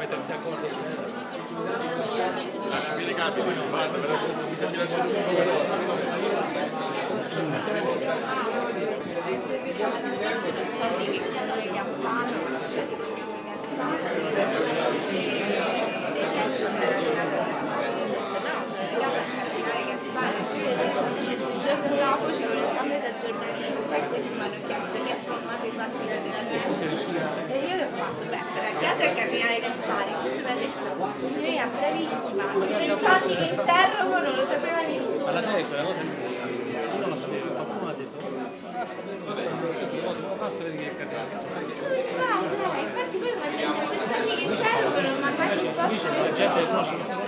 mettersi d'accordo. Lasciami le capi, guarda, mi sembra lasciare un po' il giorno dopo c'è un esame da giornalista e questi mi hanno chiesto chi ha formato il mattino della messa e io le ho fatto, beh, per la casa è camminare Gaspari, questo mi ha detto, signorina bravissima, i 20 anni che interrogo non lo sapeva nessuno. Ma la sai quella cosa io non la sapevo, qualcuno mi ha detto, come fa a sapere che è carriera? Infatti poi mi ha detto i 20 anni che interrogo non mi ha mai risposto La gente nessuno. conosce questa cosa.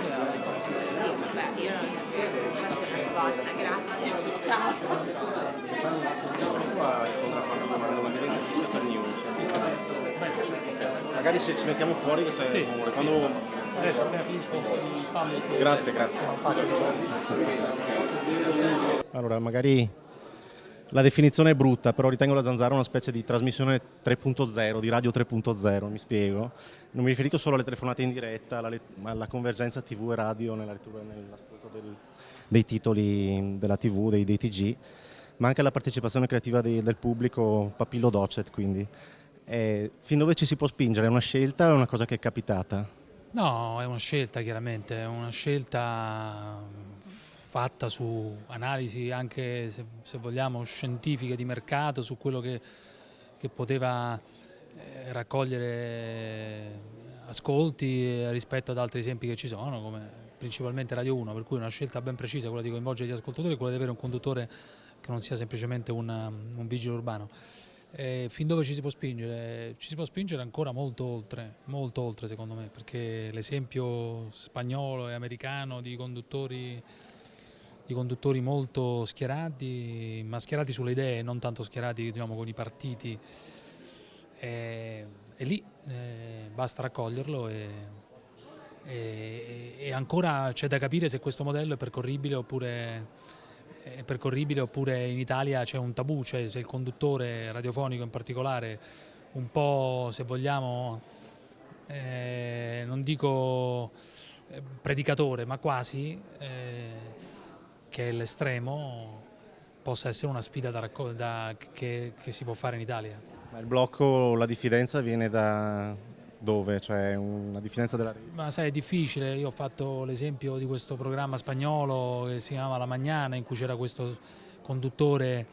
Sì, vabbè, io non sapevo, infatti è una svolta, grazie, ciao. qua quando diventa per news. Magari se ci mettiamo fuori che c'è Sì. rumore. Quando... Adesso appena finisco il public. Grazie. Allora, magari la definizione è brutta, però ritengo la Zanzara una specie di trasmissione 3.0, di radio 3.0, mi spiego. Non mi riferisco solo alle telefonate in diretta, alla convergenza TV e radio nella lettura, nell'ascolto dei titoli della TV, dei TG, ma anche alla partecipazione creativa del pubblico, papillo docet, quindi. Fin dove ci si può spingere? È una scelta o è una cosa che è capitata? No, è una scelta chiaramente, è una scelta fatta su analisi anche se vogliamo scientifiche di mercato, su quello che poteva raccogliere ascolti rispetto ad altri esempi che ci sono, come principalmente Radio 1, per cui una scelta ben precisa, quella di coinvolgere gli ascoltatori e quella di avere un conduttore che non sia semplicemente un vigile urbano. Fin dove ci si può spingere? Ci si può spingere ancora molto oltre secondo me, perché l'esempio spagnolo e americano di conduttori molto schierati, ma schierati sulle idee, non tanto schierati, diciamo, con i partiti, è lì, basta raccoglierlo e ancora c'è da capire se questo modello è percorribile oppure in Italia c'è un tabù, cioè se il conduttore radiofonico in particolare, un po', se vogliamo, non dico predicatore, ma quasi, che è l'estremo, possa essere una sfida che si può fare in Italia. Ma il blocco, la diffidenza viene da dove? Cioè una diffidenza della rete? Ma sai, è difficile, io ho fatto l'esempio di questo programma spagnolo che si chiama La Mañana, in cui c'era questo conduttore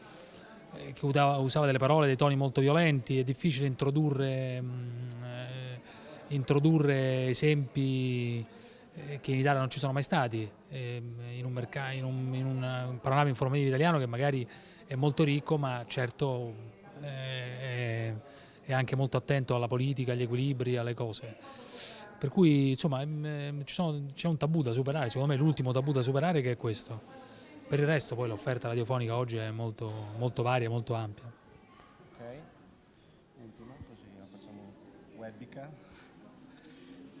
che usava delle parole, dei toni molto violenti, è difficile introdurre esempi che in Italia non ci sono mai stati, in un panorama informativo italiano che magari è molto ricco, ma certo è anche molto attento alla politica, agli equilibri, alle cose. Per cui insomma c'è un tabù da superare, secondo me l'ultimo tabù da superare che è questo. Per il resto poi l'offerta radiofonica oggi è molto, molto varia, molto ampia. Ok, ultimo, così la facciamo webica.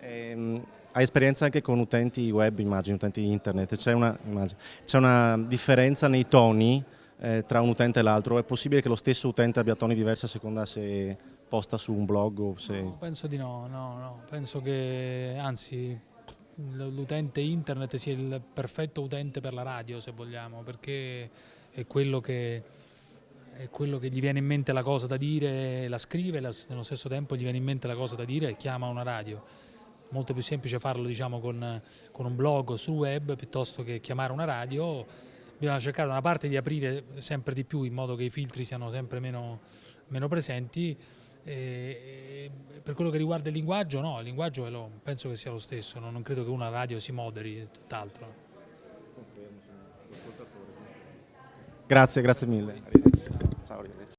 Hai esperienza anche con utenti web, immagino, utenti internet, c'è una differenza nei toni tra un utente e l'altro? È possibile che lo stesso utente abbia toni diversi a seconda se posta su un blog o se... No, penso di no, penso che anzi l'utente internet sia il perfetto utente per la radio, se vogliamo, perché è quello che gli viene in mente la cosa da dire, la scrive, nello stesso tempo gli viene in mente la cosa da dire e chiama una radio. Molto più semplice farlo, diciamo, con un blog o sul web piuttosto che chiamare una radio. Bisogna cercare da una parte di aprire sempre di più in modo che i filtri siano sempre meno presenti. Per quello che riguarda il linguaggio, no, il linguaggio penso che sia lo stesso, non credo che una radio si moderi, tutt'altro. Grazie mille. Arrivederci. Ciao, arrivederci.